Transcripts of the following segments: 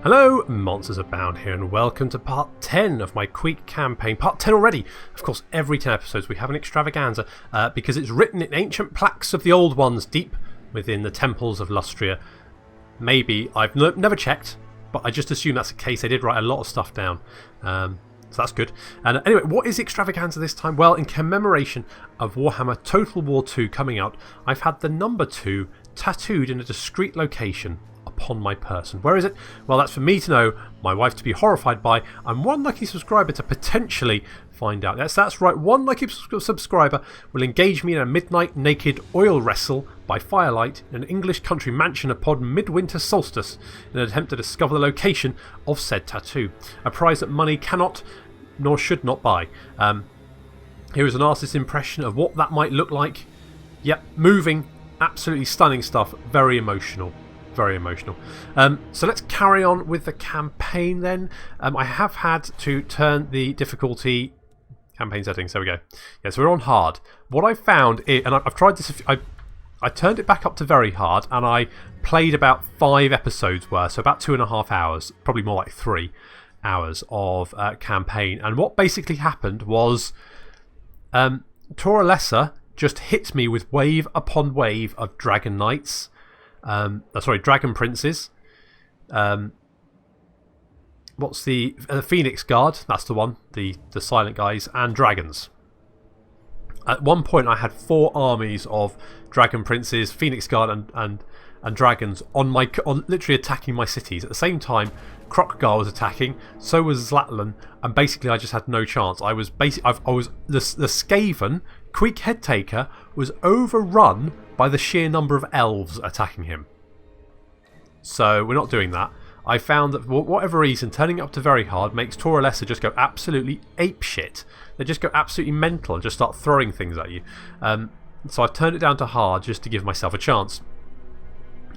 Hello, Monsters Abound here, and welcome to part 10 of my Queek Campaign. Part 10 already! Of course, every 10 episodes we have an extravaganza, because it's written in ancient plaques of the old ones deep within the temples of Lustria. Maybe, I've never checked, but I just assume that's the case. They did write a lot of stuff down, so that's good. And anyway, what is extravaganza this time? Well, in commemoration of Warhammer Total War 2 coming out, I've had the number 2 tattooed in a discreet location upon my person. Where is it? Well, that's for me to know, my wife to be horrified by, and one lucky subscriber to potentially find out. Yes, that's right, one lucky subscriber will engage me in a midnight naked oil wrestle by firelight in an English country mansion upon midwinter solstice in an attempt to discover the location of said tattoo. A prize that money cannot nor should not buy. Here is an artist's impression of what that might look like. Yep, moving, absolutely stunning stuff, very emotional. Very emotional. So let's carry on with the campaign then. I have had to turn the difficulty campaign settings. There we go. Yeah, so we're on hard. What I found is, and I've tried this. I turned it back up to very hard, and I played about 5 episodes worth, so about 2.5 hours, probably more like 3 hours of campaign. And what basically happened was, Tora Lesser just hit me with wave upon wave of Dragon Knights. Dragon Princes. What's the Phoenix Guard? That's the one. The silent guys and dragons. At one point, I had 4 armies of Dragon Princes, Phoenix Guard, and dragons on literally attacking my cities. At the same time, Krokhgar was attacking. So was Zlatlan, and basically, I just had no chance. I was the Skaven Queek Headtaker was overrun by the sheer number of elves attacking him. So we're not doing that. I found that for whatever reason, turning it up to very hard makes Tora Lesser just go absolutely apeshit. They just go absolutely mental and just start throwing things at you. So I've turned it down to hard just to give myself a chance.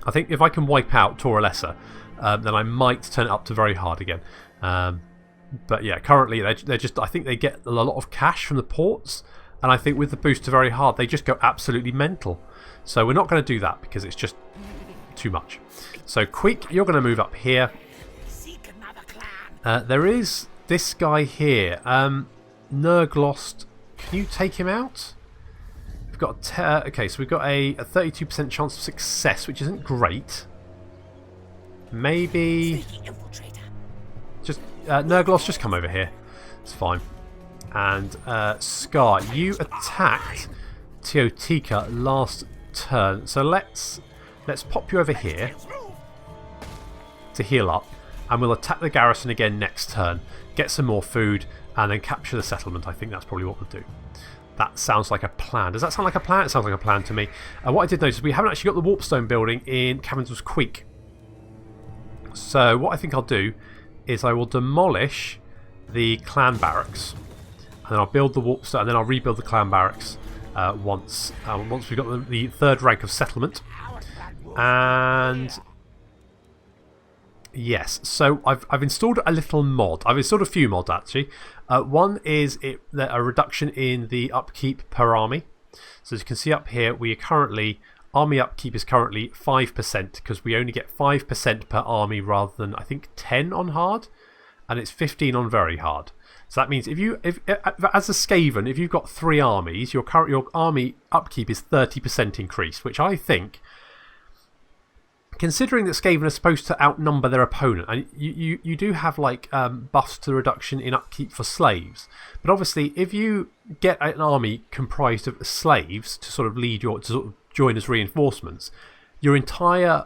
I think if I can wipe out Tora Lesser, then I might turn it up to very hard again. But yeah, currently they're just, I think they get a lot of cash from the ports. And I think with the boost to very hard, they just go absolutely mental. So we're not going to do that because it's just too much. So Queek, you're going to move up here. There is this guy here. Nerglost. Can you take him out? We've got okay, so we've got a 32% chance of success, which isn't great. Maybe just Nerglost, just come over here. It's fine. And Scar, you attacked Tioqua last turn, so let's pop you over here to heal up, and we'll attack the garrison again next turn, get some more food, and then capture the settlement. I think that's probably what we'll do. That sounds like a plan. Does that sound like a plan? It sounds like a plan to me. What I did notice is we haven't actually got the Warpstone building in Cavendish Queek. So what I think I'll do is I will demolish the clan barracks. And then I'll build the Warpstone, and then I'll rebuild the clan barracks once we've got the 3rd rank of settlement. And yes, so I've installed a little mod. I've installed a few mods actually. One is a reduction in the upkeep per army. So as you can see up here, we are currently army upkeep is currently 5% because we only get 5% per army rather than I think 10 on hard, and it's 15 on very hard. So that means if as a Skaven, if you've got 3 armies, your army upkeep is 30% increased, which I think, considering that Skaven are supposed to outnumber their opponent, and you do have like buffs to the reduction in upkeep for slaves, but obviously if you get an army comprised of slaves to sort of join as reinforcements, your entire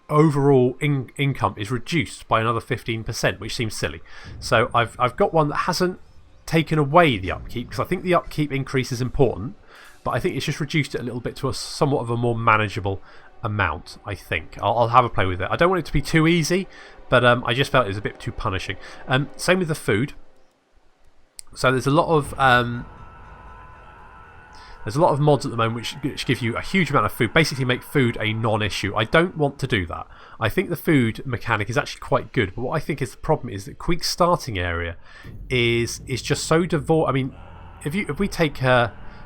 overall income is reduced by another 15%, which seems silly. So I've got one that hasn't taken away the upkeep, because I think the upkeep increase is important, but I think it's just reduced it a little bit to a somewhat of a more manageable amount. I think I'll have a play with it. I don't want it to be too easy, but I just felt it was a bit too punishing. Same with the food. So there's a lot of mods at the moment which give you a huge amount of food, basically make food a non-issue. I don't want to do that. I think the food mechanic is actually quite good, but what I think is the problem is that Queek's starting area is just so devoid. I mean, if we take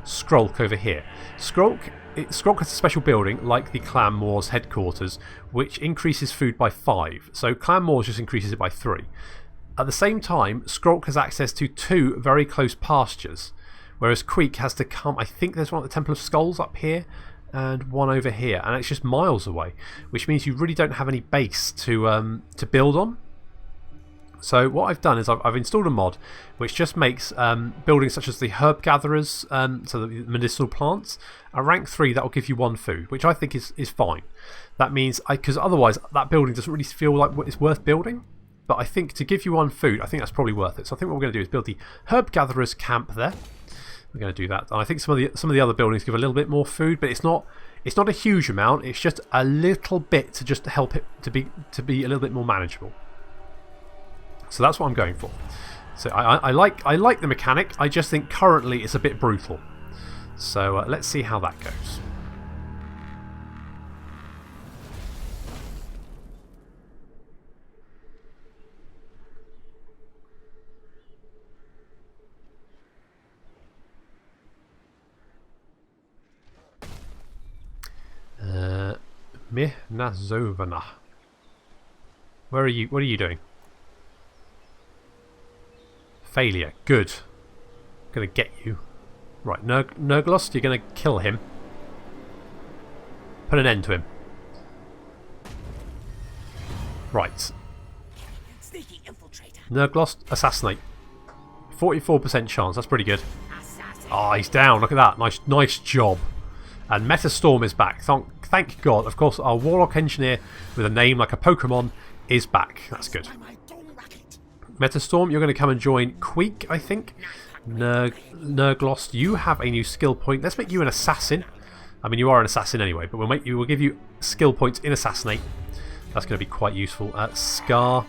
Skrulk over here. Skrulk has a special building like the Clan Moors headquarters, which increases food by 5. So Clan Moors just increases it by 3. At the same time, Skrulk has access to 2 very close pastures, whereas Queek has to come. I think there's one at the Temple of Skulls up here and one over here, and it's just miles away, which means you really don't have any base to build on. So what I've done is I've installed a mod which just makes buildings such as the herb gatherers, so the medicinal plants, a rank 3 that will give you 1 food, which I think is fine. That means, because otherwise that building doesn't really feel like it's worth building. But I think to give you 1 food, I think that's probably worth it. So I think what we're going to do is build the herb gatherers camp there. We're going to do that. And I think some of the other buildings give a little bit more food, but it's not a huge amount. It's just a little bit to just help it to be a little bit more manageable. So that's what I'm going for. So I like the mechanic. I just think currently it's a bit brutal. So let's see how that goes. Mihnazovana. Where are you? What are you doing? Failure. Good. Gonna get you. Right, Nurglost, you're gonna kill him. Put an end to him. Right. Nurglost, assassinate. 44% chance. That's pretty good. Ah, he's down. Look at that. Nice job. And Metastorm is back. Thank God. Of course, our Warlock Engineer with a name like a Pokemon is back. That's good. Metastorm, you're going to come and join Queek, I think. Nurglost, you have a new skill point. Let's make you an assassin. I mean, you are an assassin anyway, but we'll give you skill points in Assassinate. That's going to be quite useful. Scar,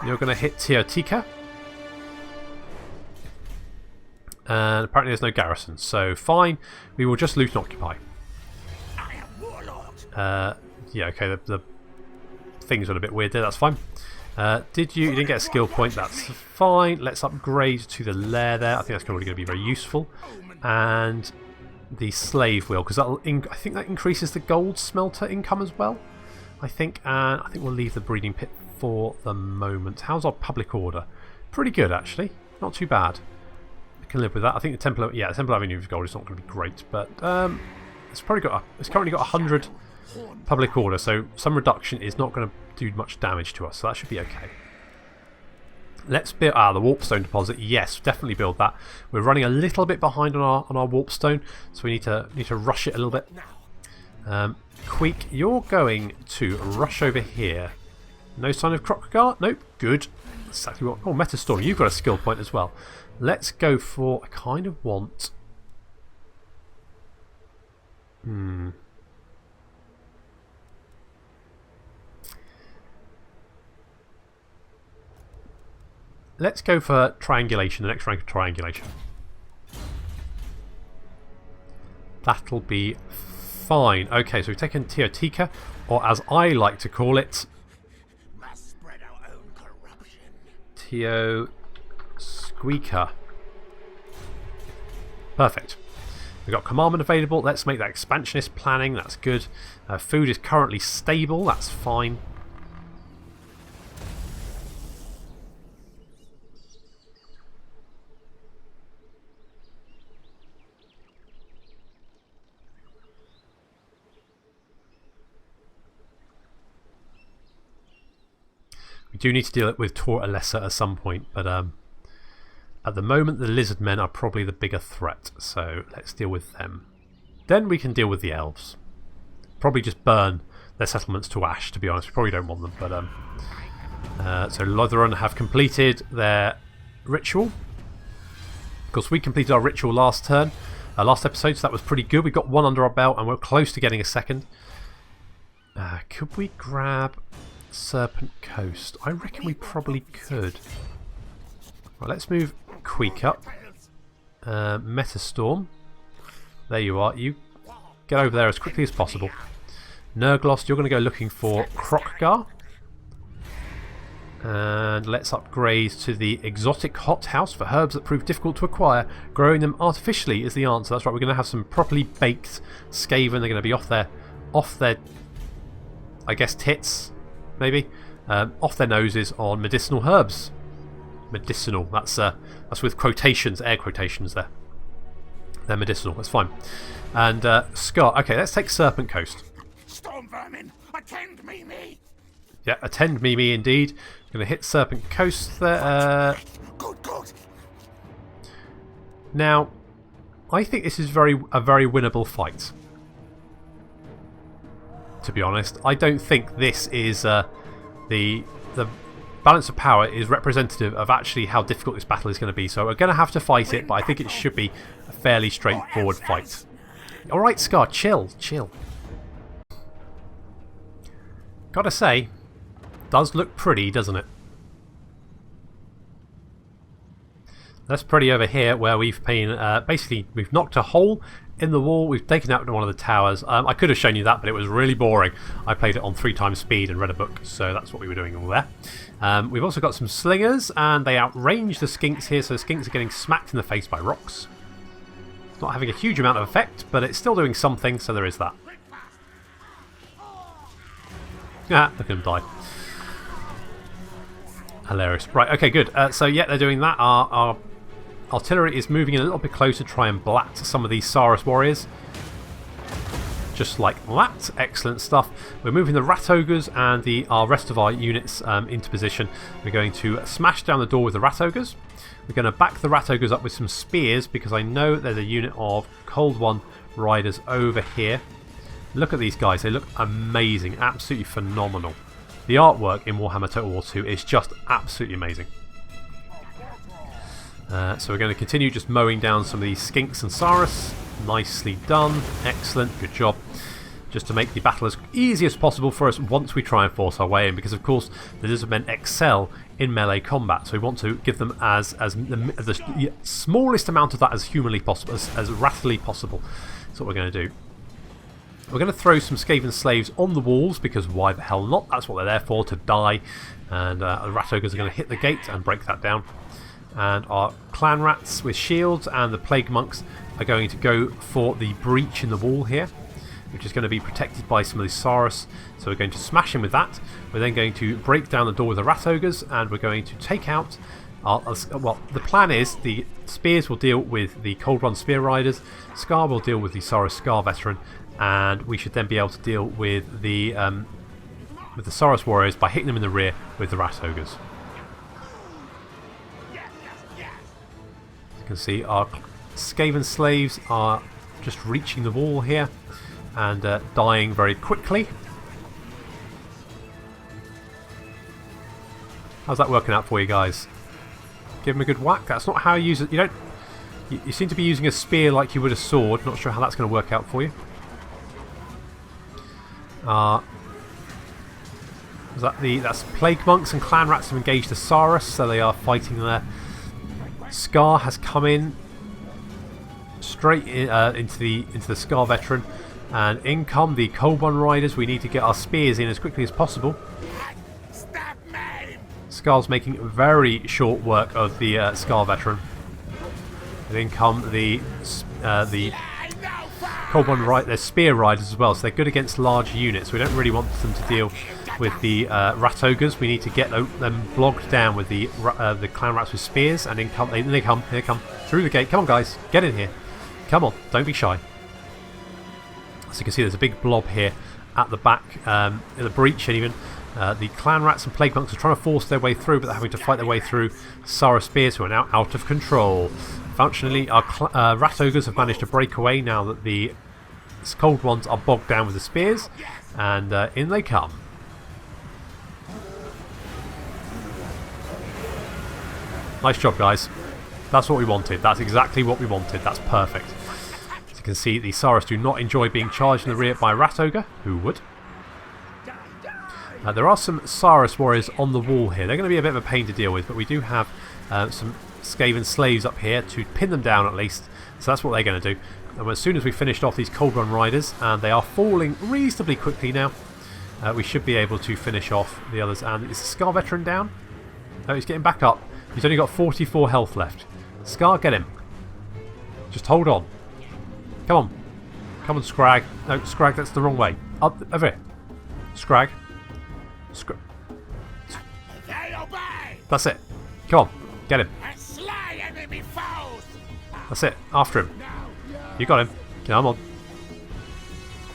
you're going to hit Tioqua. And apparently there's no garrison, so fine. We will just loot and occupy. Yeah, okay, the things went a bit weird there, that's fine. You didn't get a skill point, that's fine. Let's upgrade to the lair there. I think that's probably going to be very useful. And the slave wheel, because I think that increases the gold smelter income as well. I think we'll leave the breeding pit for the moment. How's our public order? Pretty good, actually. Not too bad. Can live with that. I think the Temple Avenue of Gold is not going to be great, but it's currently got 100 public order, so some reduction is not going to do much damage to us, so that should be okay. Let's build the warpstone deposit. Yes, definitely build that. We're running a little bit behind on our warpstone, so we need to rush it a little bit. Queek, you're going to rush over here. No sign of Crockgar? Nope. Good. Exactly what. Oh, Metastorm, you've got a skill point as well. Let's go for. I kind of want. Let's go for triangulation, the next rank of triangulation. That'll be fine. Okay, so we've taken Tioqua, or as I like to call it, Tioqua. Perfect. We've got commandment available. Let's make that expansionist planning. That's good. Food is currently stable. That's fine. We do need to deal with Tor Alessa at some point, but at the moment the lizard men are probably the bigger threat, so let's deal with them. Then we can deal with the elves. Probably just burn their settlements to ash, to be honest. We probably don't want them, but so Lotheron have completed their ritual. Of course, we completed our ritual last episode, so that was pretty good. We got one under our belt, and we're close to getting a second. Could we grab Serpent Coast? I reckon we probably could. Right, let's move Queek up. Metastorm. There you are. You get over there as quickly as possible. Nurglost, you're going to go looking for Crockgar. And let's upgrade to the exotic hothouse for herbs that prove difficult to acquire. Growing them artificially is the answer. That's right, we're going to have some properly baked Skaven. They're going to be off their, I guess, tits, maybe, off their noses on medicinal herbs. Medicinal, that's with quotations, air quotations there. They're medicinal, that's fine. And Scar, okay, let's take Serpent Coast. Storm vermin, attend me. Yeah, attend me indeed. Going to hit Serpent Coast there. Good. Now, I think this is a very winnable fight. To be honest, I don't think this is the balance of power is representative of actually how difficult this battle is going to be. So we're going to have to fight it, but I think it should be a fairly straightforward fight. All right, Scar, chill. Gotta say, does look pretty, doesn't it? That's pretty over here, where we've been basically we've knocked a hole in the wall. We've taken out one of the towers. I could have shown you that, but it was really boring. I played it on 3 times speed and read a book, so that's what we were doing all there. We've also got some slingers, and they outrange the skinks here, so the skinks are getting smacked in the face by rocks. It's not having a huge amount of effect, but it's still doing something, so there is that. Ah, look at him die. Hilarious. Right, okay, good. So yeah, they're doing that. Our artillery is moving in a little bit closer to try and blat some of these Saurus warriors. Just like that. Excellent stuff. We're moving the Rat Ogres and the rest of our units into position. We're going to smash down the door with the Rat Ogres. We're going to back the Rat Ogres up with some spears, because I know there's a unit of Cold One riders over here. Look at these guys. They look amazing. Absolutely phenomenal. The artwork in Warhammer Total War 2 is just absolutely amazing. So we're going to continue just mowing down some of these skinks and Saurus. Nicely done. Excellent. Good job. Just to make the battle as easy as possible for us once we try and force our way in, because of course the Lizardmen excel in melee combat, so we want to give them as the smallest amount of that as humanly possible, as rapidly possible. That's what we're going to do. We're going to throw some Skaven slaves on the walls, because why the hell not? That's what they're there for, to die. And the Rat Ogres are going to hit the gate and break that down. And our Clan Rats with shields and the Plague Monks are going to go for the breach in the wall here, which is going to be protected by some of the Saurus. So we're going to smash in with that. We're then going to break down the door with the Rat Ogres, and we're going to take out well, the plan is the Spears will deal with the Cold Run Spear Riders, Scar will deal with the Saurus Scar Veteran, and we should then be able to deal with the Saurus Warriors by hitting them in the rear with the Rat Ogres. You can see our Skaven slaves are just reaching the wall here and dying very quickly. How's that working out for you guys? Give them a good whack. That's not how you use it. You don't. You seem to be using a spear like you would a sword. Not sure how that's going to work out for you. That's Plague Monks and Clan Rats have engaged the Saurus, so they are fighting there. Scar has come in straight into the Scar Veteran, and in come the Cold One Riders. We need to get our spears in as quickly as possible. Scar's making very short work of the Scar Veteran. And in come the Cold One their Spear Riders as well, so they're good against large units. We don't really want them to deal with the Rat Ogres. We need to get them blocked down with the Clan Rats with spears, and here they come through the gate. Come on guys, get in here. Come on, don't be shy. So you can see there's a big blob here at the back, in the breach, and even the Clan Rats and Plague Monks are trying to force their way through, but they're having to fight their way through Saurus Spears, who are now out of control. Fortunately, our Rat Ogres have managed to break away now that the Cold Ones are bogged down with the spears, and in they come. Nice job, guys. That's what we wanted. That's exactly what we wanted. That's perfect. As you can see, the Saurus do not enjoy being charged in the rear by a Rat Ogre. Who would? There are some Saurus warriors on the wall here. They're going to be a bit of a pain to deal with, but we do have some Skaven slaves up here to pin them down at least. So that's what they're going to do. And as soon as we finished off these Cold Run Riders, and they are falling reasonably quickly now, we should be able to finish off the others. And is the Scar Veteran down? No, he's getting back up. He's only got 44 health left. Scar, get him. Just hold on. Come on. Come on, Scrag. No, Scrag, that's the wrong way. Up, over here. Scrag. They obey. That's it. Come on. Get him. And slay enemy foes. That's it. After him. You got him. Come on.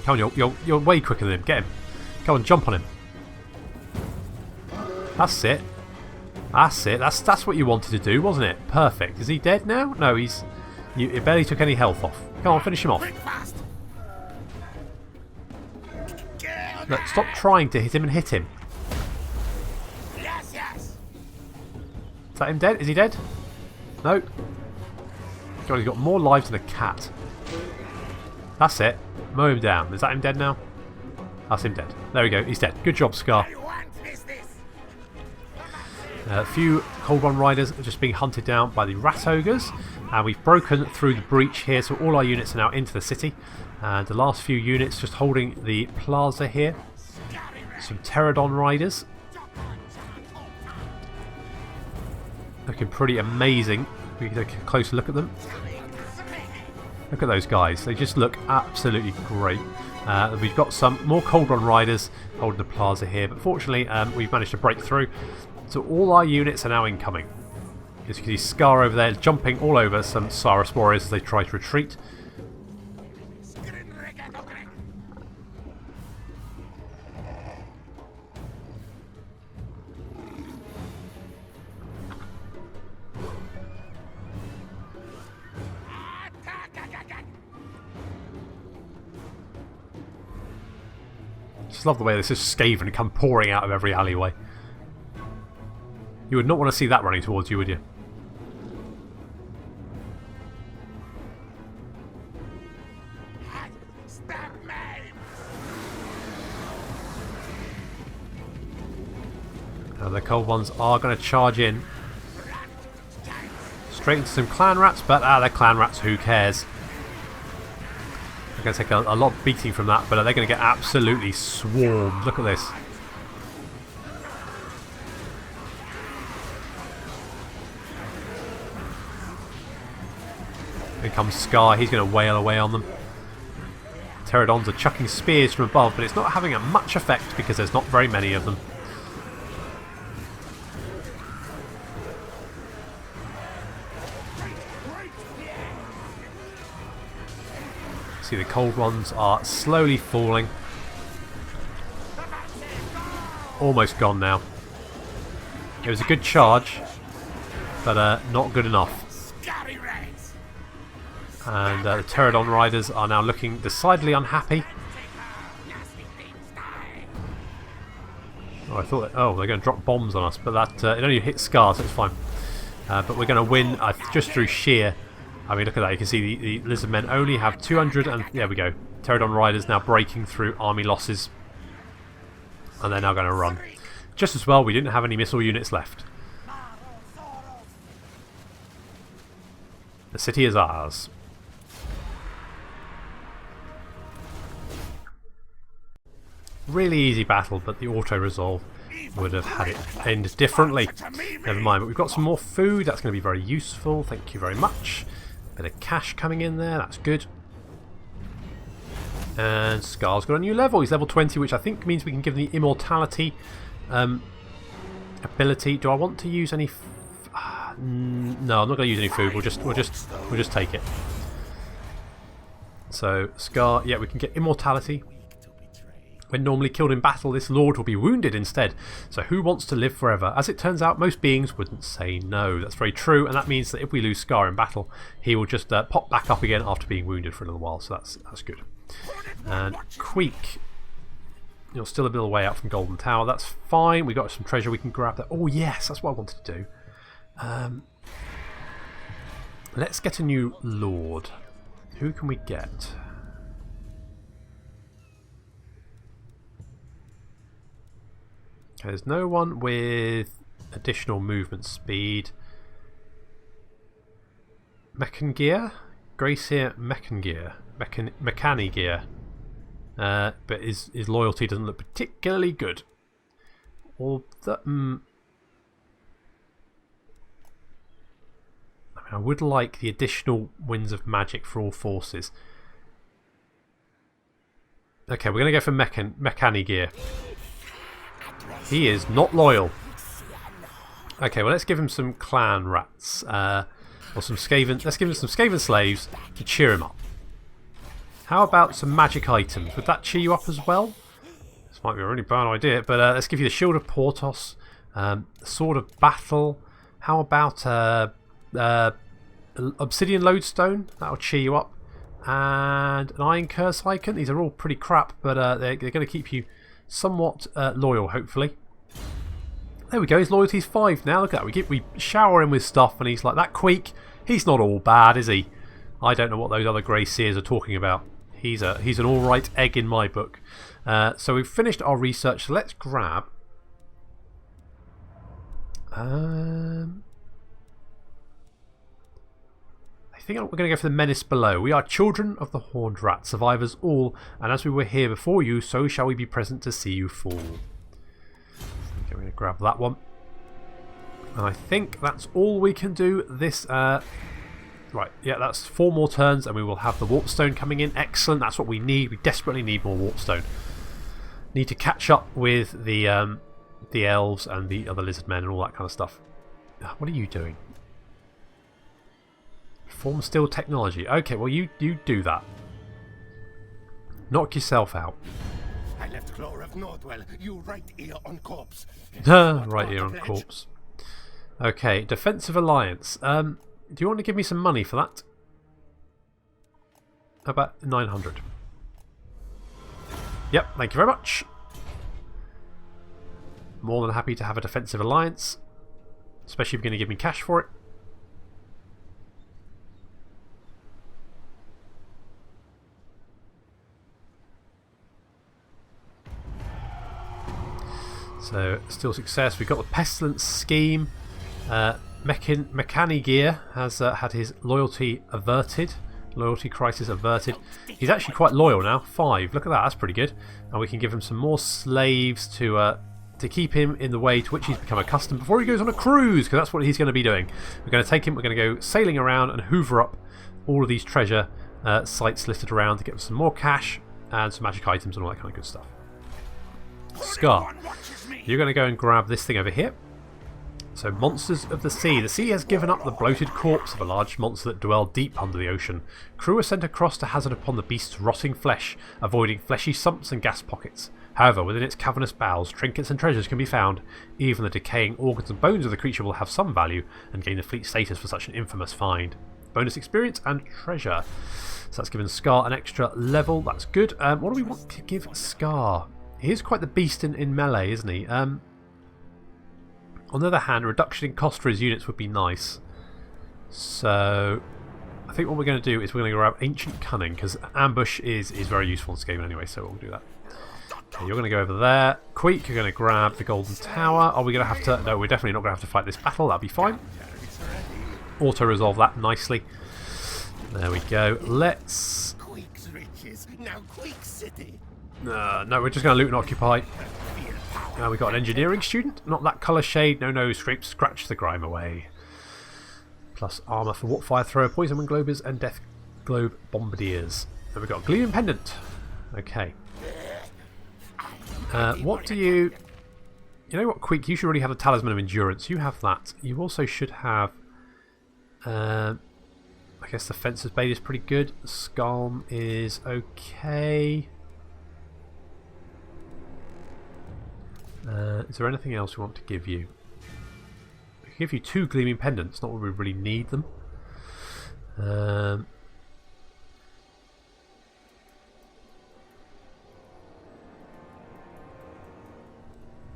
Come on, you're way quicker than him. Get him. Come on, jump on him. That's it. That's it. That's what you wanted to do, wasn't it? Perfect. Is he dead now? No, he's... He barely took any health off. Come on, finish him off. Look, stop trying to hit him and hit him. Yes, yes. Is that him dead? Is he dead? No. God, he's got more lives than a cat. That's it. Mow him down. Is that him dead now? That's him dead. There we go. He's dead. Good job, Scar. A few Cold One Riders are just being hunted down by the Rat Ogres. And we've broken through the breach here, so all our units are now into the city. And the last few units just holding the plaza here. Some Pterodon Riders. Looking pretty amazing. We can take a closer look at them. Look at those guys. They just look absolutely great. We've got some more Cold One Riders holding the plaza here. But fortunately, we've managed to break through. So all our units are now incoming. As you can see, Scar over there jumping all over some Saurus warriors as they try to retreat. Just love the way this is Skaven come pouring out of every alleyway. You would not want to see that running towards you, would you? Now the Cold Ones are going to charge in. Straight into some clan rats, but they're clan rats, who cares? They're going to take a lot of beating from that, but they're going to get absolutely swarmed. Look at this. Here comes Scar, he's going to wail away on them. Pterodons are chucking spears from above, but it's not having a much effect because there's not very many of them. See, the Cold Ones are slowly falling. Almost gone now. It was a good charge, but not good enough. And the Pterodon Riders are now looking decidedly unhappy. Oh, I thought that, they're going to drop bombs on us, but that it only hit Scar, so it's fine. But we're going to win just through sheer. I mean, look at that. You can see the Lizard Men only have 200, and there we go. Pterodon Riders now breaking through army losses, and they're now going to run. Just as well, we didn't have any missile units left. The city is ours. Really easy battle, but the auto-resolve would have had it end differently. Never mind, but we've got some more food. That's going to be very useful. Thank you very much. Bit of cash coming in there. That's good. And Scar's got a new level. He's level 20, which I think means we can give him the immortality ability. Do I want to use any... no, I'm not going to use any food. We'll just take it. So Scar, yeah, we can get immortality. When normally killed in battle, this lord will be wounded instead. So who wants to live forever? As it turns out, most beings wouldn't say no. That's very true, and that means that if we lose Scar in battle, he will just pop back up again after being wounded for a little while. So that's good. And Queek, you're still a little way out from Golden Tower. That's fine. We got some treasure we can grab there. Oh yes, that's what I wanted to do. Let's get a new lord. Who can we get? There's no one with additional movement speed. Mechangear? Gracier Mechangear. Mechanigear. But his loyalty doesn't look particularly good. Or that, I would like the additional winds of magic for all forces. Okay, we're going to go for mechanic gear. He is not loyal. Okay, well let's give him some clan rats. Or some Skaven. Let's give him some Skaven slaves to cheer him up. How about some magic items? Would that cheer you up as well? This might be a really bad idea, but let's give you the Shield of Portos, Sword of Battle. How about Obsidian Lodestone? That'll cheer you up. And an Iron Curse icon. These are all pretty crap, but they're going to keep you somewhat loyal, hopefully. There we go. His loyalty's 5 now. Look at that. We shower him with stuff, and he's like, that Queek, he's not all bad, is he? I don't know what those other Grey Seers are talking about. He's an alright egg in my book. So we've finished our research. So let's grab... I think we're going to go for the Menace Below. We are children of the Horned Rat, survivors all, and as we were here before you, so shall we be present to see you fall. Okay, we're going to grab that one. And I think that's all we can do this... Right, yeah, that's 4 more turns and we will have the Warpstone coming in. Excellent, that's what we need. We desperately need more Warpstone. Need to catch up with the Elves and the other Lizard Men and all that kind of stuff. What are you doing? Form Steel Technology. Okay, well you do that. Knock yourself out. I left Clore of Nordwell. You right ear on corpse. Right ear on corpse. Okay, Defensive Alliance. Do you want to give me some money for that? About 900. Yep, thank you very much. More than happy to have a defensive alliance, especially if you're going to give me cash for it. So, still success. We've got the Pestilence Scheme. Mechanic Gear has had his loyalty averted. Loyalty crisis averted. He's actually quite loyal now. 5. Look at that. That's pretty good. And we can give him some more slaves to keep him in the way to which he's become accustomed before he goes on a cruise, because that's what he's going to be doing. We're going to take him. We're going to go sailing around and hoover up all of these treasure sites listed around to get some more cash and some magic items and all that kind of good stuff. Scar, you're going to go and grab this thing over here. So, Monsters of the Sea. The sea has given up the bloated corpse of a large monster that dwelled deep under the ocean. Crew are sent across to hazard upon the beast's rotting flesh, avoiding fleshy sumps and gas pockets. However, within its cavernous bowels, trinkets and treasures can be found. Even the decaying organs and bones of the creature will have some value and gain the fleet status for such an infamous find. Bonus experience and treasure. So that's given Scar an extra level. That's good. What do we want to give Scar? He is quite the beast in melee, isn't he? On the other hand, a reduction in cost for his units would be nice. So, I think what we're going to do is we're going to grab Ancient Cunning, because Ambush is very useful in this game anyway, so we'll do that. Okay, you're going to go over there. Queek, you're going to grab the Golden Tower. Are we going to have to... No, we're definitely not going to have to fight this battle. That'll be fine. Auto-resolve that nicely. There we go. Let's... Queek's riches, now Queek City. No, we're just going to loot and occupy. We've got an engineering student. Not that colour shade. No, scratch the grime away. Plus armour for warp fire thrower, poison wind globers, and death globe bombardiers. Then we've got a gleaming pendant. Okay. What do you... You know what, Queek? You should already have a talisman of endurance. You have that. You also should have... I guess the Fencer's Blade is pretty good. Skalm is okay. Is there anything else we want to give you? We can give you 2 gleaming pendants, not when we really need them.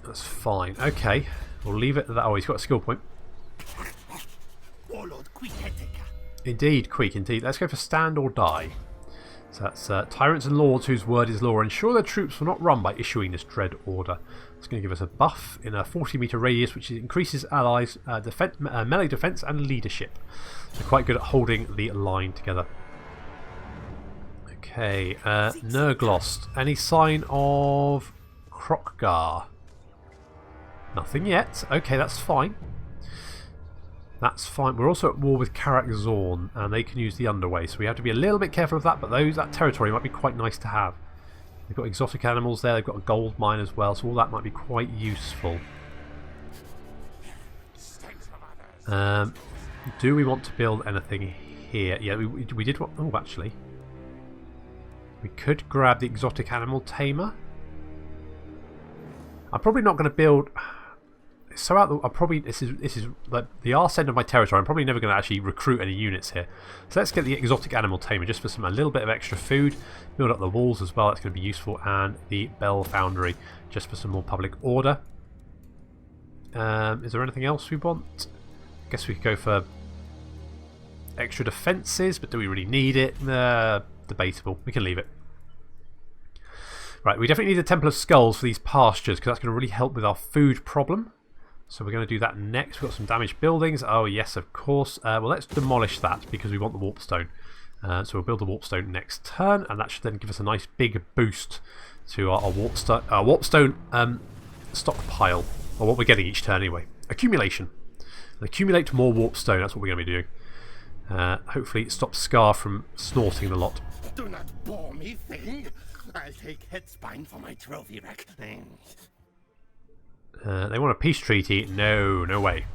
That's fine. Okay, we'll leave it at that. Oh, he's got a skill point. Warlord Queek. Indeed, Queek, indeed. Let's go for Stand or Die. So that's tyrants and lords whose word is law. Ensure their troops will not run by issuing this dread order. It's going to give us a buff in a 40-metre radius, which increases allies' melee defence and leadership. So quite good at holding the line together. Okay, Nurglost. Any sign of Krokgar? Nothing yet. Okay, that's fine. That's fine. We're also at war with Karak Zorn, and they can use the underway, so we have to be a little bit careful of that, but that territory might be quite nice to have. They've got exotic animals there, they've got a gold mine as well, so all that might be quite useful. Do we want to build anything here? Yeah, we did want... Oh, actually. We could grab the exotic animal tamer. I'm probably not going to build... So out the... I'm probably... This is like the arse end of my territory. I'm probably never going to actually recruit any units here. So let's get the exotic animal tamer just for a little bit of extra food. Build up the walls as well. That's going to be useful. And the bell foundry just for some more public order. Is there anything else we want? I guess we could go for extra defences, but do we really need it? Debatable. We can leave it. Right, we definitely need the Temple of Skulls for these pastures because that's going to really help with our food problem. So we're going to do that next. We've got some damaged buildings. Oh yes, of course. Well, let's demolish that because we want the warpstone. So we'll build the warpstone next turn, and that should then give us a nice big boost to our warpstone stockpile, or what we're getting each turn anyway. Accumulation. Accumulate more warpstone. That's what we're going to be doing. Hopefully, stop Scar from snorting the lot. Do not bore me, thing. I'll take headspine for my trophy rack. They want a peace treaty. No, no way.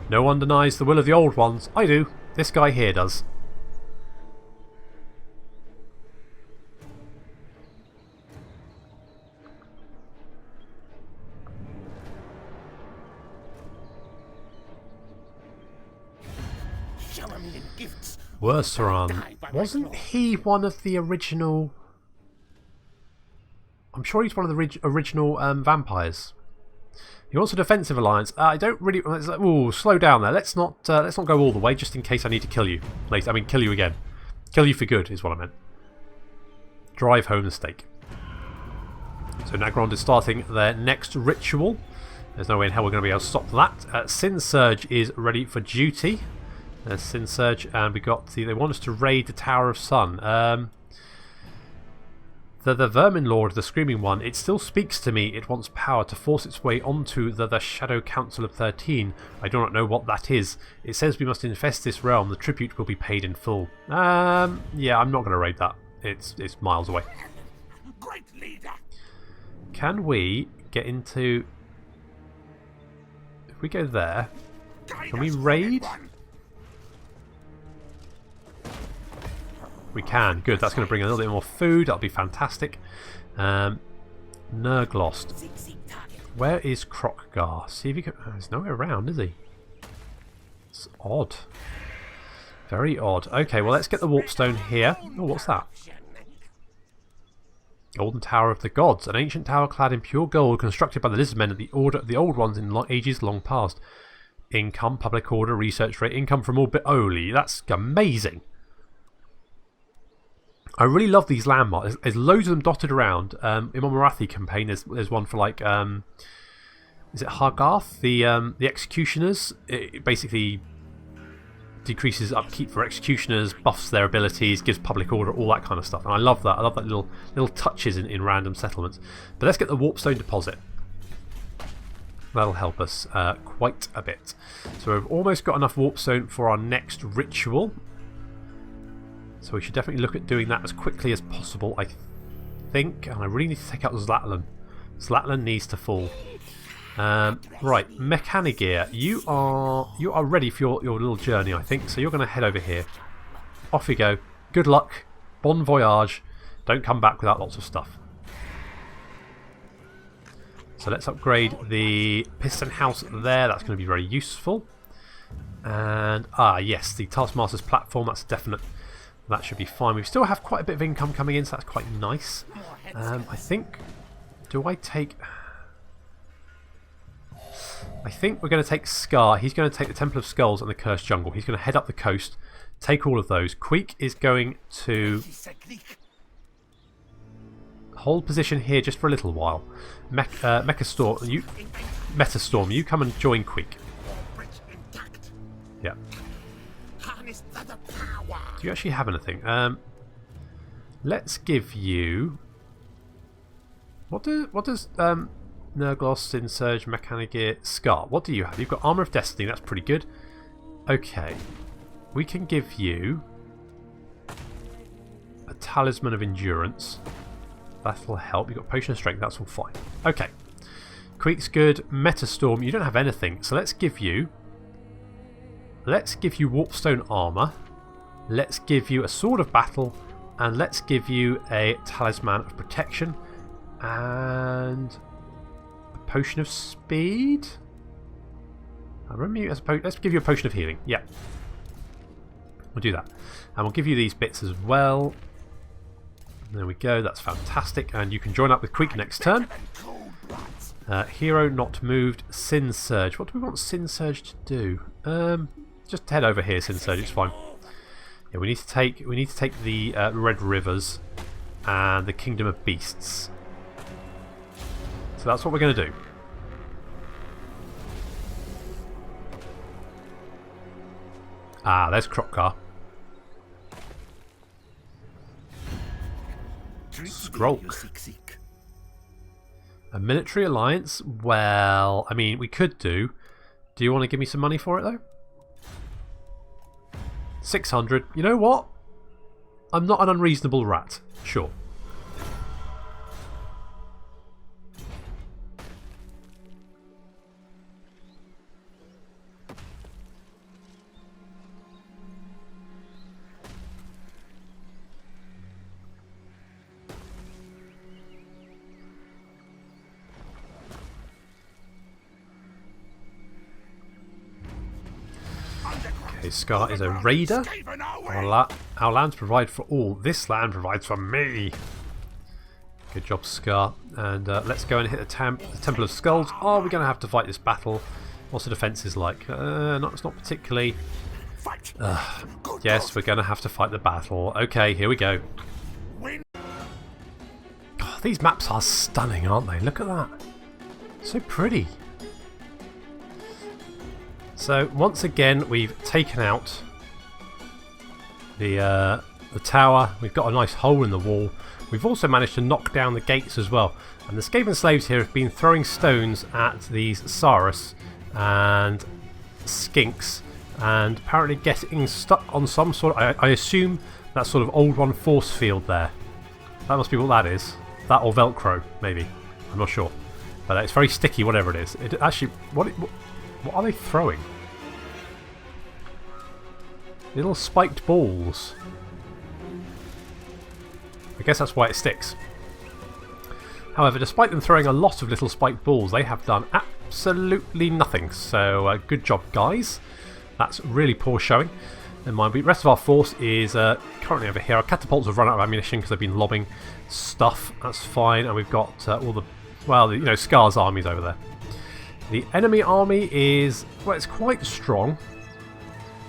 No one denies the will of the old ones. I do. This guy here does. Wersaran. Wasn't he one of the original... I'm sure he's one of the original vampires. He wants a defensive alliance. I don't really... Ooh, slow down there. Let's not go all the way, just in case I need to kill you later. I mean, kill you again. Kill you for good is what I meant. Drive home the stake. So Nagrond is starting their next ritual. There's no way in hell we're going to be able to stop that. Sin Surge is ready for duty. There's Sin Surge, and we got they want us to raid the Tower of Sun. The Vermin Lord, the Screaming One, it still speaks to me. It wants power to force its way onto the Shadow Council of 13. I do not know what that is. It says we must infest this realm. The tribute will be paid in full. Yeah, I'm not going to raid that. It's miles away. Great leader. Can we get into... If we go there, can we raid? We can. Good. That's going to bring a little bit more food. That'll be fantastic. Nurglost. Where is Krokgar? See if you can... Oh, he's nowhere around, is he? It's odd. Very odd. Okay, well, let's get the warpstone here. Oh, what's that? Golden Tower of the Gods. An ancient tower clad in pure gold constructed by the lizardmen of the Order of the Old Ones in ages long past. Income, public order, research rate, income from all bit only. That's amazing. I really love these landmarks. There's loads of them dotted around. In my Marathi campaign, there's one for like, is it Hargarth? The executioners. It basically decreases upkeep for executioners, buffs their abilities, gives public order, all that kind of stuff. And I love that. I love that little touches in random settlements. But let's get the warpstone deposit. That'll help us quite a bit. So we've almost got enough warpstone for our next ritual. So we should definitely look at doing that as quickly as possible, I think. And I really need to take out Zlatlan. Zlatlan needs to fall. Right, Mechanigir, you are ready for your little journey, I think. So you're going to head over here. Off you go. Good luck. Bon voyage. Don't come back without lots of stuff. So let's upgrade the piston house there. That's going to be very useful. And, yes, the Taskmaster's platform. That's definite. That should be fine. We still have quite a bit of income coming in, so that's quite nice. I think... Do I take... I think we're going to take Scar. He's going to take the Temple of Skulls and the Cursed Jungle. He's going to head up the coast, take all of those. Queek is going to hold position here just for a little while. Metastorm, you come and join Queek. Yeah. Do you actually have anything? Let's give you... What does Nurgloss, Sin Surge, Mechanigir, Scar? What do you have? You've got Armour of Destiny, that's pretty good. Okay. We can give you a talisman of endurance. That'll help. You've got potion of strength. That's all fine. Okay. Queek's good. Metastorm. You don't have anything. So let's give you... Let's give you Warpstone armor. Let's give you a sword of battle. And let's give you a talisman of protection. And a potion of speed. I remember you as a let's give you a potion of healing. Yeah. We'll do that. And we'll give you these bits as well. There we go. That's fantastic. And you can join up with Queek next turn. Hero not moved. Sin Surge. What do we want Sin Surge to do? Just head over here, Sin Surge. It's fine. Yeah, we need to take the Red Rivers and the Kingdom of Beasts. So that's what we're going to do. Ah, there's Krokar. Skrolk. A military alliance? Well, I mean, we could do. Do you want to give me some money for it, though? 600. You know what? I'm not an unreasonable rat. Sure. Scar is a raider. Our lands provide for all. This land provides for me. Good job, Scar. And let's go and hit the Temple of Skulls. Are we going to have to fight this battle? What's the defences like? It's not particularly... yes, we're going to have to fight the battle. Okay, here we go. God, these maps are stunning, aren't they? Look at that. So pretty. So once again, we've taken out the tower. We've got a nice hole in the wall. We've also managed to knock down the gates as well. And the Skaven slaves here have been throwing stones at these Saurus and Skinks, and apparently getting stuck on some sort of, I assume that sort of old one force field there. That must be what that is. That or Velcro, maybe. I'm not sure. But it's very sticky, whatever it is. It actually, what are they throwing? Little spiked balls. I guess that's why it sticks. However, despite them throwing a lot of little spiked balls, they have done absolutely nothing. So, good job, guys. That's really poor showing. Never mind, the rest of our force is currently over here. Our catapults have run out of ammunition because they've been lobbing stuff. That's fine. And we've got all the, well, you know, Scar's armies over there. The enemy army is, well, it's quite strong.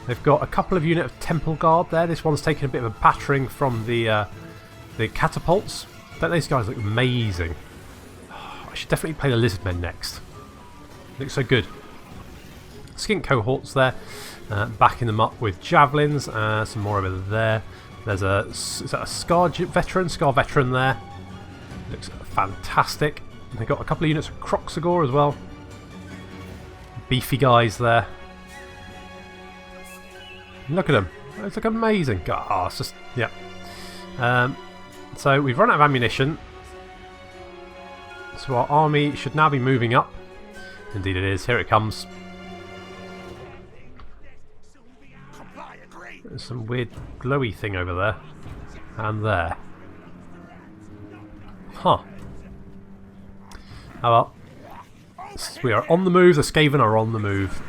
They've got a couple of units of Temple Guard there. This one's taken a bit of a battering from the catapults. Don't these guys look amazing? Oh, I should definitely play the Lizardmen next. Looks so good. Skink cohorts there. Backing them up with javelins. Some more over there. There's a, is that a Scar veteran there. Looks fantastic. They've got a couple of units of Croxagore as well. Beefy guys there. Look at them. They look amazing. Oh, it's just, yeah. So we've run out of ammunition. So our army should now be moving up. Indeed it is. Here it comes. There's some weird glowy thing over there. And there. Huh. Oh well. We are on the move. The Skaven are on the move.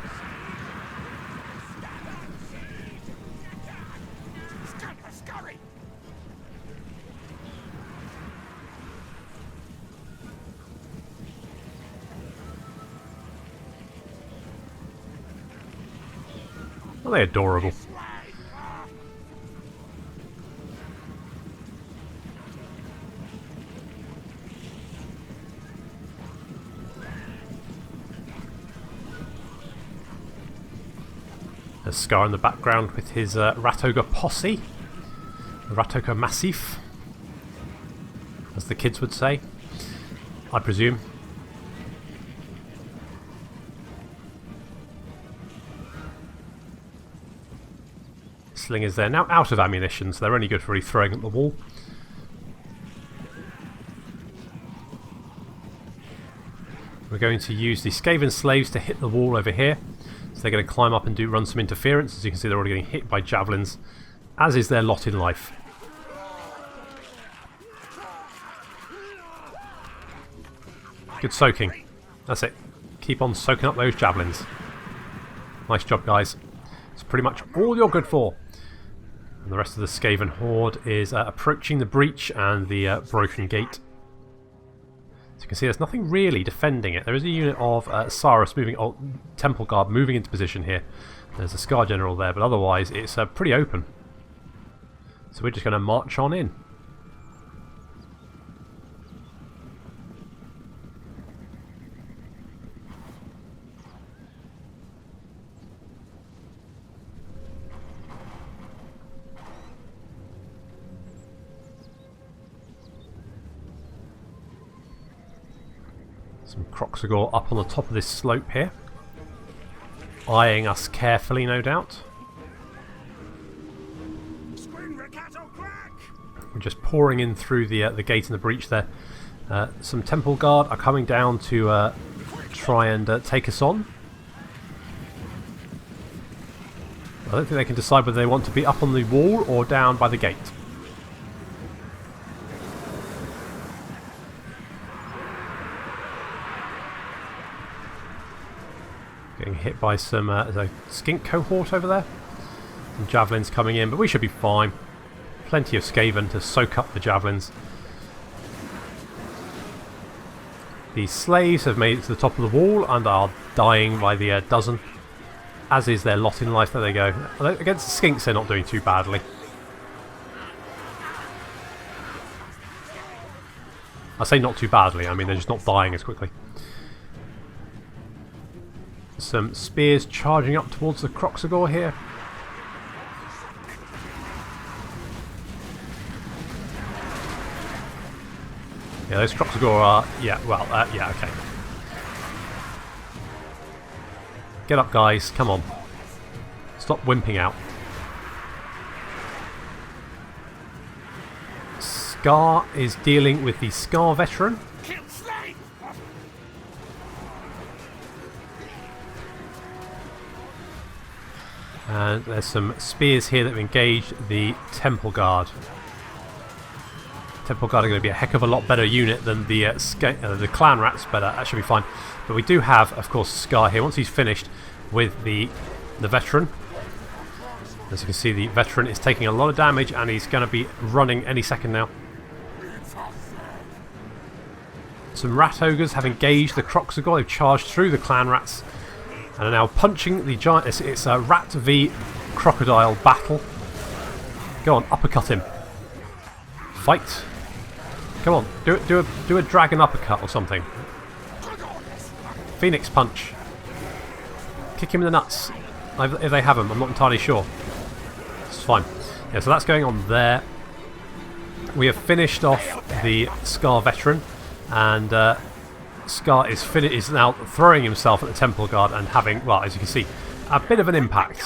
Are they adorable? There's Scar in the background with his Rat Ogre posse. The Rat Ogre Massif, as the kids would say, I presume. slingers there. Now out of ammunition, so they're only good for really throwing at the wall. We're going to use the Skaven slaves to hit the wall over here. So they're going to climb up and run some interference. As you can see, they're already getting hit by javelins, as is their lot in life. Good soaking. That's it. Keep on soaking up those javelins. Nice job, guys. It's pretty much all you're good for. And the rest of the Skaven horde is approaching the breach and the broken gate. So you can see there's nothing really defending it. There is a unit of Saurus moving, Temple Guard moving into position here. There's a Scar General there, but otherwise it's pretty open. So we're just going to march on in. Some Kroxigor up on the top of this slope here, eyeing us carefully, no doubt. We're just pouring in through the gate and the breach there. Some Temple Guard are coming down to try and take us on. I don't think they can decide whether they want to be up on the wall or down by the gate. Getting hit by some there's a skink cohort over there. Some javelins coming in, but we should be fine. Plenty of Skaven to soak up the javelins. The slaves have made it to the top of the wall and are dying by the dozen, as is their lot in life. There they go. Against the skinks, they're not doing too badly. I say not too badly, I mean they're just not dying as quickly. Some spears charging up towards the Kroxigor here. Yeah, those Kroxigor are... yeah, well, yeah, okay. Get up, guys, come on. Stop wimping out. Scar is dealing with the Scar veteran. And there's some spears here that have engaged the Temple Guard. Temple Guard are going to be a heck of a lot better unit than the Clan Rats, but that should be fine. But we do have, of course, Scar here. Once he's finished with the veteran, as you can see, the veteran is taking a lot of damage, and he's going to be running any second now. Some Rat Ogres have engaged the Kroxigor. They've charged through the Clan Rats and are now punching the giant. It's a Rat v Crocodile battle. Go on, uppercut him. Fight. Come on, do a dragon uppercut or something. Phoenix punch. Kick him in the nuts. If they have him, I'm not entirely sure. It's fine. Yeah, so that's going on there. We have finished off the Scar veteran, and Scar is now throwing himself at the Temple Guard and having, well, as you can see, a bit of an impact.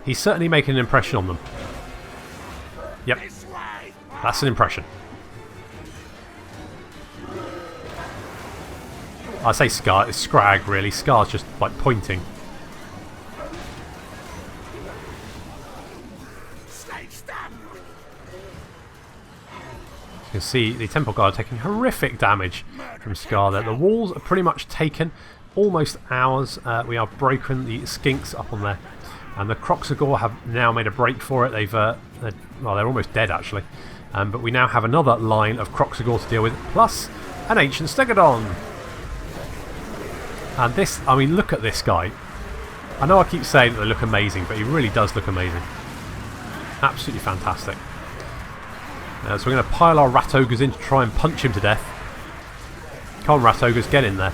He's certainly making an impression on them. Yep, that's an impression. I say Scar, it's Scrag really. Scar's just like pointing. You can see the Temple Guard taking horrific damage from Scar there. The walls are pretty much taken, almost ours. We are broken the skinks up on there, and the Kroxigor have now made a break for it. They're almost dead actually, but we now have another line of Kroxigor to deal with, plus an Ancient Stegodon. And this, I mean, look at this guy. I know I keep saying that they look amazing, but he really does look amazing. Absolutely fantastic. So we're going to pile our Rat Ogres in to try and punch him to death. Come on, Rat Ogres, get in there.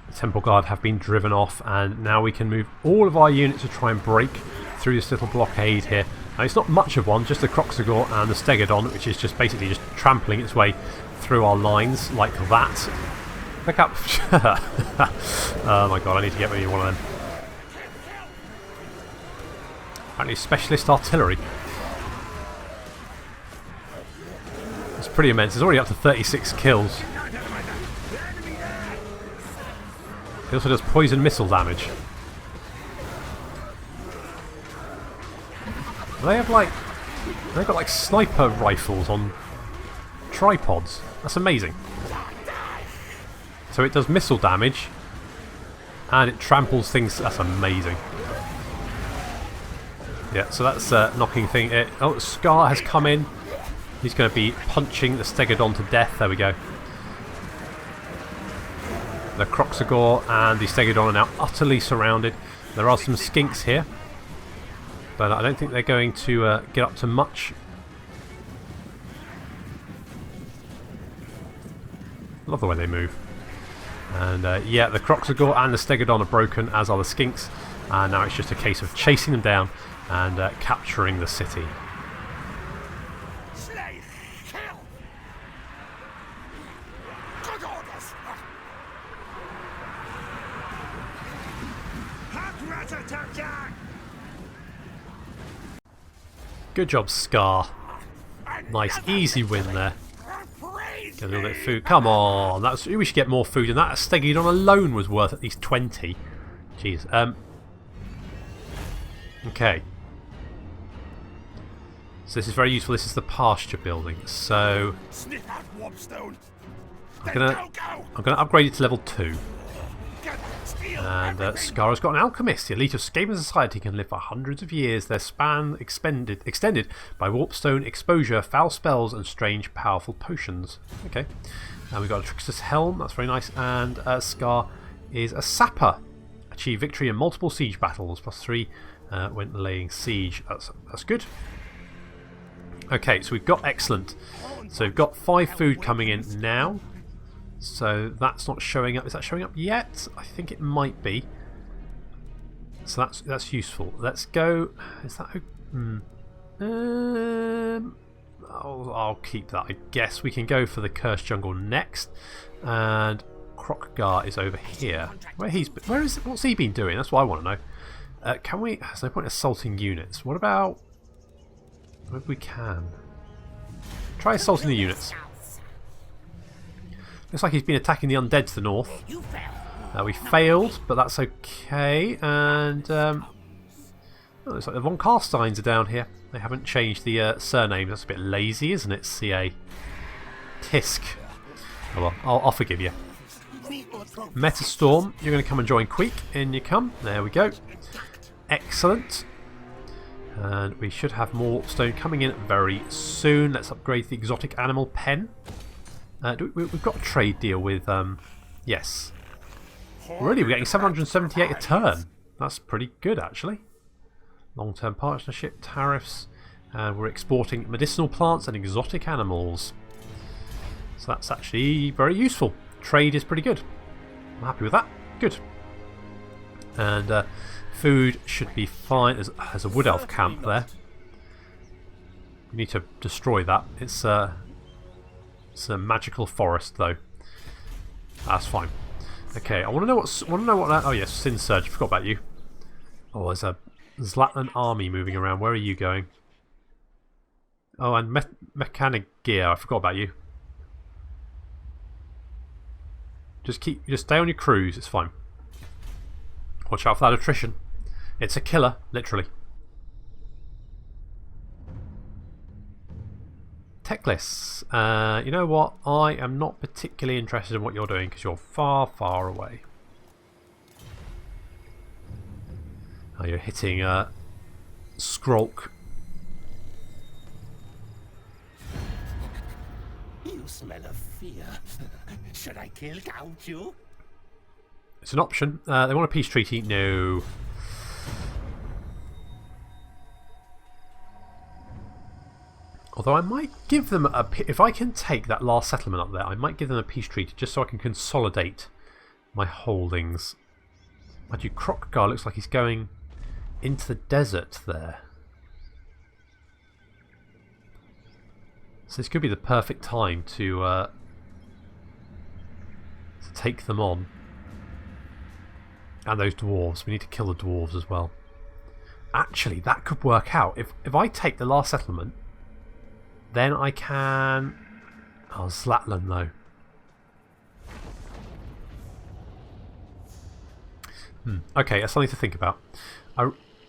The Temple Guard have been driven off, and now we can move all of our units to try and break through this little blockade here. Now, it's not much of one, just the Croxagore and the Stegodon, which is just basically just trampling its way through our lines like that. Pick up. Oh my god, I need to get maybe one of them. Apparently specialist artillery. It's pretty immense. It's already up to 36 kills. It also does poison missile damage. They have like... They've got like sniper rifles on tripods. That's amazing. So it does missile damage. And it tramples things. That's amazing. Yeah, so that's knocking thing. Oh, Scar has come in. He's going to be punching the Stegodon to death. There we go. The Croxagore and the Stegodon are now utterly surrounded. There are some skinks here, but I don't think they're going to get up to much. Love the way they move. And yeah, the Croxagore and the Stegodon are broken, as are the skinks. And now it's just a case of chasing them down and capturing the city. Slay, kill. Good orders. Good job, Scar. Nice, easy win there. Get a little bit of food. Come on, we should get more food than that. A Stegodon alone was worth at least 20. Jeez. Okay. So this is very useful. This is the pasture building. So Sniff out Warpstone. I'm gonna upgrade it to level 2. And Scar's got an alchemist. The elite of Skaven society can live for hundreds of years. Their span extended by warpstone exposure, foul spells, and strange, powerful potions. Okay. And we've got a trickster's helm. That's very nice. And Scar is a sapper. Achieve victory in multiple siege battles. +3 when laying siege. That's good. Okay, so we've got excellent. So we've got 5 food coming in now. So that's not showing up. Is that showing up yet? I think it might be. So that's useful. Let's go. Is that? I'll keep that. I guess we can go for the Cursed Jungle next. And Croxagore is over here. What's he been doing? That's what I want to know. Can we? There's no point assaulting units. What about? If we can try assaulting the units. Looks like he's been attacking the undead to the north. We failed, but that's okay. And looks like the Von Carsteins are down here. They haven't changed the surname. That's a bit lazy, isn't it? CA Tisk. Oh well, I'll forgive you. Metastorm, you're going to come and join Queek. In you come. There we go. Excellent. And we should have more stone coming in very soon. Let's upgrade the exotic animal pen. We've got a trade deal with, yes. Really, we're getting 778 a turn. That's pretty good, actually. Long-term partnership, tariffs. We're exporting medicinal plants and exotic animals. So that's actually very useful. Trade is pretty good. I'm happy with that. Good. And food should be fine. There's a wood elf camp there. We need to destroy that. It's a magical forest, though. That's fine. Okay, I want to know what that. Oh yes, Sin Surge. I forgot about you. Oh, there's a Zlatan army moving around. Where are you going? Oh, and mechanic gear. I forgot about you. Just stay on your cruise. It's fine. Watch out for that attrition. It's a killer, literally. Tech lists. You know what? I am not particularly interested in what you're doing because you're far, far away. Oh, you're hitting Skrolk. You smell of fear. Should I kill Count you? It's an option. They want a peace treaty. No. Although I might give them a... If I can take that last settlement up there, I might give them a peace treaty just so I can consolidate my holdings. Mind you, Croxagore looks like he's going into the desert there. So this could be the perfect time to take them on. And those dwarves. We need to kill the dwarves as well. Actually, that could work out. If I take the last settlement, then I can... Oh, Zlatlan though. Okay, that's something to think about.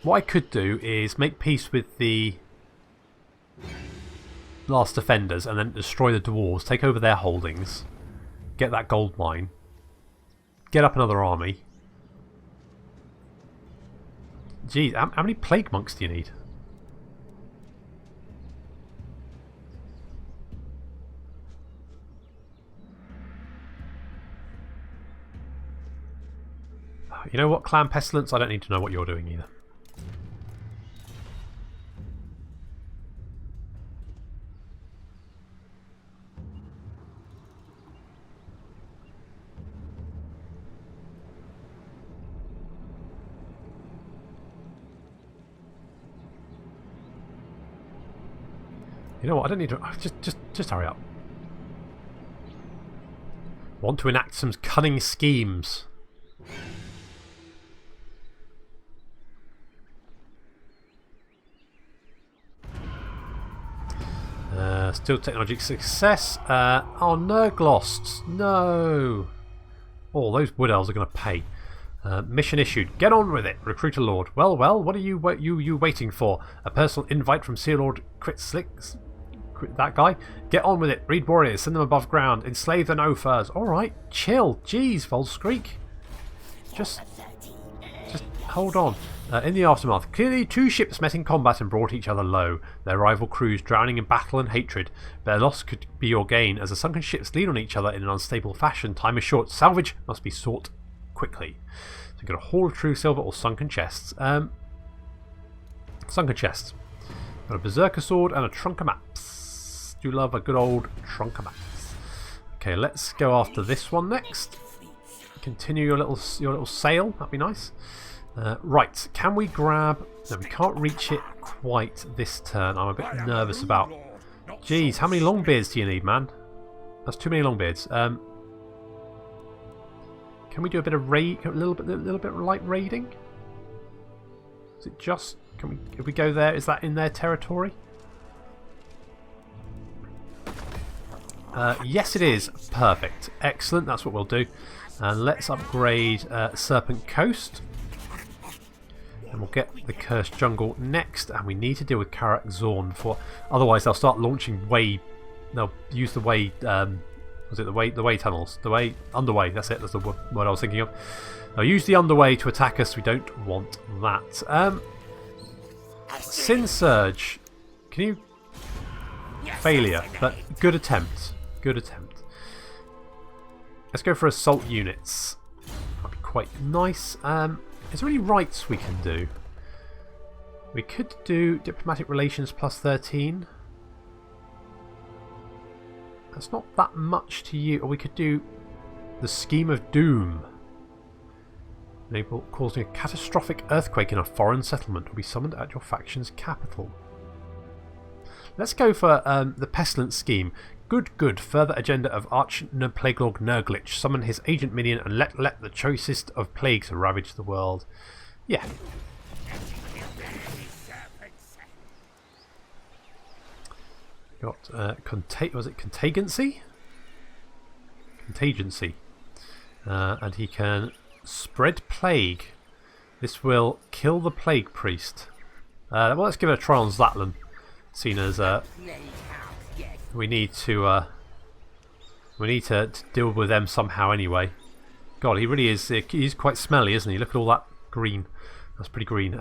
What I could do is make peace with the last defenders and then destroy the dwarves, take over their holdings, get that gold mine, get up another army. Geez, how many plague monks do you need? You know what, Clan Pestilence? I don't need to know what you're doing either. You know what? I don't need to. Just hurry up. Want to enact some cunning schemes. Still technology success. Oh, Nurg lost. No. Oh, those wood elves are going to pay. Mission issued. Get on with it, Recruiter Lord. Well, what are you waiting for? A personal invite from Sea Lord Quitslicks? That guy? Get on with it. Breed warriors. Send them above ground. Enslave the no-furs. Alright. Chill. Jeez, Volskreek. Just hold on. In the aftermath, clearly two ships met in combat and brought each other low, their rival crews drowning in battle and hatred. Their loss could be your gain, as the sunken ships lean on each other in an unstable fashion. Time is short. Salvage must be sought quickly. So get a haul of true silver or sunken chests. Sunken chests. Got a berserker sword and a trunk of maps. Do love a good old trunk of maps. Okay, let's go after this one next. Continue your little sail. That'd be nice. Right, can we grab... No, we can't reach it quite this turn. I'm a bit nervous about... Jeez, how many long beards do you need, man? That's too many long beards. Can we do a bit of raid... A little bit light raiding? Is it just... If we go there, is that in their territory? Yes, it is. Perfect. Excellent, that's what we'll do. And let's upgrade Serpent Coast. And we'll get the Cursed Jungle next, and we need to deal with Karak Zorn before. Otherwise, they'll start launching way. They'll use the way. Was it the way tunnels? The way underway. That's it. That's the word I was thinking of. They'll use the underway to attack us. We don't want that. Sin Surge. Can you? Failure, but good attempt. Good attempt. Let's go for assault units. That'd be quite nice. Is there any rites we can do? We could do diplomatic relations plus 13. That's not that much to you. Or we could do the Scheme of Doom. Enable causing a catastrophic earthquake in a foreign settlement will be summoned at your faction's capital. Let's go for the Pestilence Scheme. Good. Further agenda of Arch-Plaguelord Nurglich. Summon his agent minion and let the choicest of plagues ravage the world. Yeah. Got was it Contagency? Contagency. And he can spread plague. This will kill the plague priest. Well, let's give it a try on Zlatlan. Seen as we need to deal with them somehow anyway. God, he really is. He's quite smelly, isn't he? Look at all that green. That's pretty green.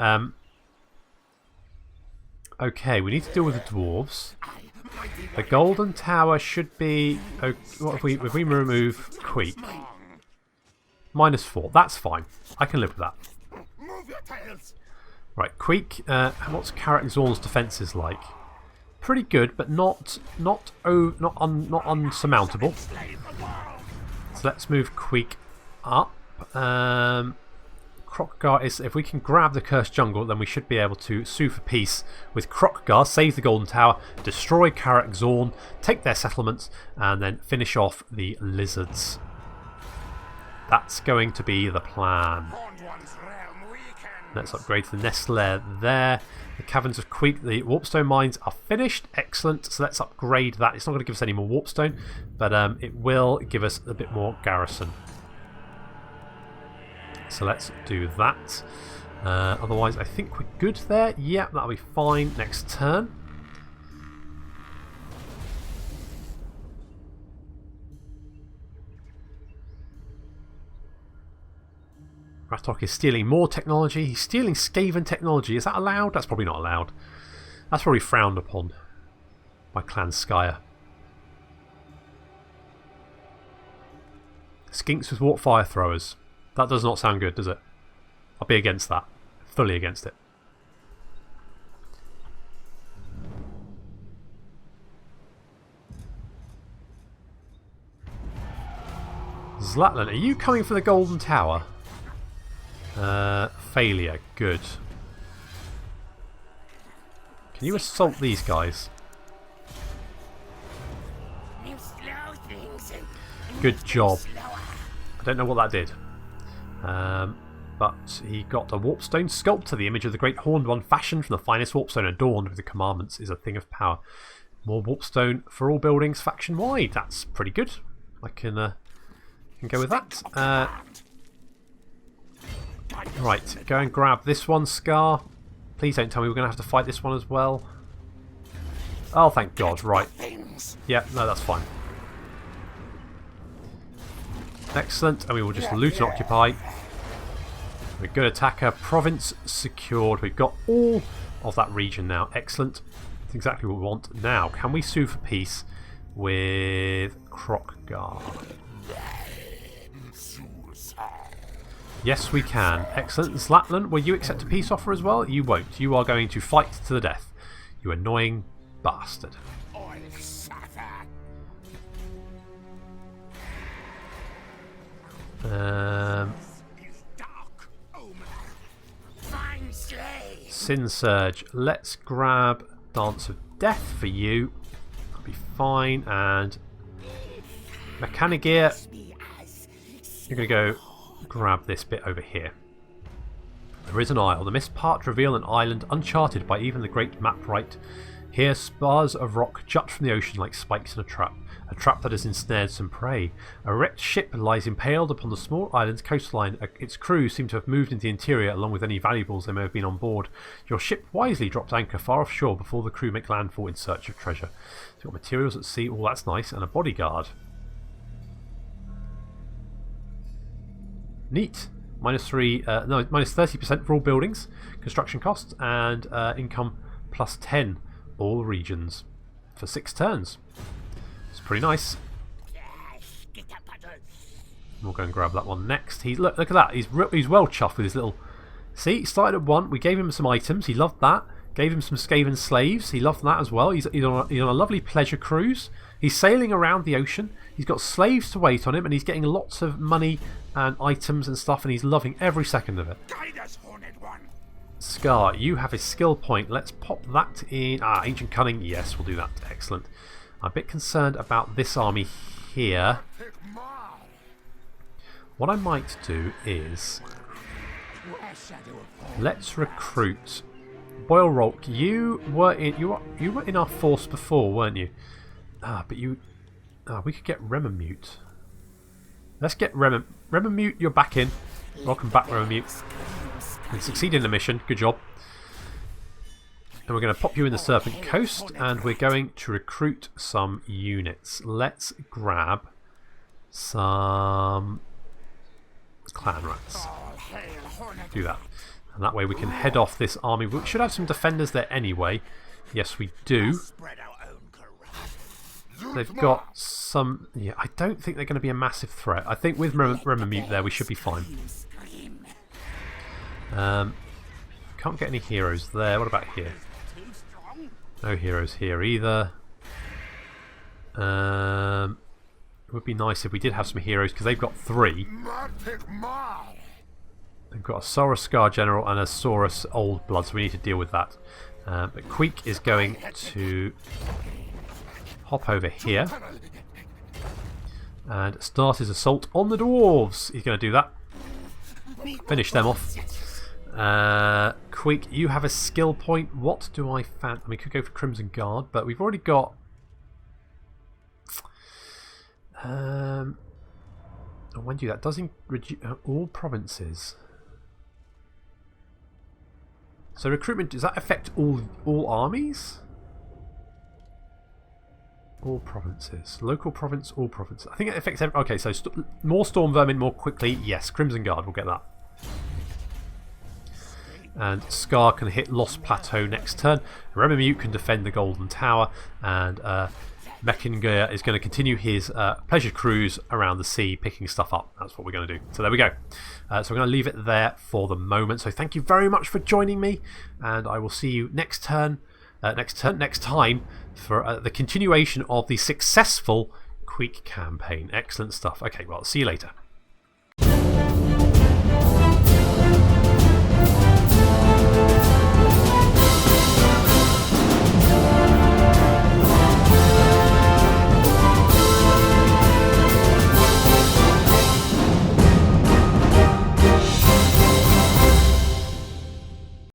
Okay, we need to deal with the dwarves. The golden tower should be. What if we remove Queek? -4. That's fine. I can live with that. Right, Queek. What's Karak Zorn's defences like? Pretty good, but not unsurmountable. So let's move Queek up. Crockgar is, if we can grab the Cursed Jungle, then we should be able to sue for peace with Crockgar, save the Golden Tower, destroy Karak Zorn, take their settlements, and then finish off the Lizards. That's going to be the plan. Let's upgrade the Nest Lair there. The Caverns of Queek, the Warpstone mines are finished. Excellent. So let's upgrade that. It's not going to give us any more Warpstone, but it will give us a bit more garrison. So let's do that. Otherwise, I think we're good there. Yeah, that'll be fine. Next turn. Ratok is stealing more technology. He's stealing Skaven technology. Is that allowed? That's probably not allowed. That's probably frowned upon by Clan Skyer. Skinks with Warp Fire Throwers. That does not sound good, does it? I'll be against that. Fully against it. Zlatlan, are you coming for the Golden Tower? Failure. Good. Can you assault these guys? Good job. I don't know what that did. But he got a Warpstone sculptor. The image of the Great Horned One, fashioned from the finest Warpstone, adorned with the commandments, is a thing of power. More Warpstone for all buildings, faction wide. That's pretty good. I can go with that. Right, go and grab this one, Scar. Please don't tell me we're going to have to fight this one as well. Oh, thank God. Right. Yeah, no, that's fine. Excellent. And we will just loot and occupy. We're good attacker. Province secured. We've got all of that region now. Excellent. That's exactly what we want. Now, can we sue for peace with Crockgar? Yes, we can. Excellent. Zlatlan, will you accept a peace offer as well? You won't. You are going to fight to the death. You annoying bastard. Sin Surge. Let's grab Dance of Death for you. That'll be fine. And Mechanigear, you're going to go grab this bit over here. There is an isle. The mist parts reveal an island uncharted by even the great map right. Here spars of rock jut from the ocean like spikes in a trap that has ensnared some prey. A wrecked ship lies impaled upon the small island's coastline. Its crew seem to have moved into the interior along with any valuables they may have been on board. Your ship wisely drops anchor far offshore before the crew make landfall in search of treasure. So you've got materials at sea, all that's nice, and a bodyguard. Neat. Minus 30% for all buildings, construction costs, and income plus 10 all regions for 6 turns. It's pretty nice. We'll go and grab that one next. Look at that. He's well chuffed with his little. See, he started at 1. We gave him some items. He loved that. Gave him some Skaven slaves. He loved that as well. He's on a lovely pleasure cruise. He's sailing around the ocean. He's got slaves to wait on him, and he's getting lots of money and items and stuff, and he's loving every second of it. Scar, you have a skill point. Let's pop that in. Ancient Cunning. Yes, we'll do that. Excellent. I'm a bit concerned about this army here. What I might do is let's recruit Boyle Rolk. You were in our force before, weren't you? But you. We could get Remamute. Let's get Remamute. You're back in. Welcome back, Remamute. You succeeded in the mission. Good job. And we're going to pop you in the Serpent Coast, and we're going to recruit some units. Let's grab some clan rats. Do that. And that way we can head off this army. We should have some defenders there anyway. Yes, we do. They've got some. Yeah, I don't think they're going to be a massive threat. I think with Remamute there, we should be fine. Can't get any heroes there. What about here? No heroes here either. It would be nice if we did have some heroes because they've got 3. We've got a Saurus Scar General and a Saurus Old Blood, so we need to deal with that. But Queek is going to hop over here and start his assault on the dwarves. He's going to do that. Finish them off. Queek, you have a skill point. What do I fan? We could go for Crimson Guard, but we've already got. When do that doesn't reduce all provinces. So recruitment, does that affect all armies? All provinces. Local province, all provinces. I think it affects every... Okay, so more Storm Vermin more quickly. Yes, Crimson Guard will get that. And Scar can hit Lost Plateau next turn. Remamute can defend the Golden Tower. And Mechangear is going to continue his pleasure cruise around the sea, picking stuff up. That's what we're going to do. So there we go. So we're going to leave it there for the moment. So thank you very much for joining me, and I will see you next time for the continuation of the successful Queek campaign. Excellent stuff. Okay, well, see you later.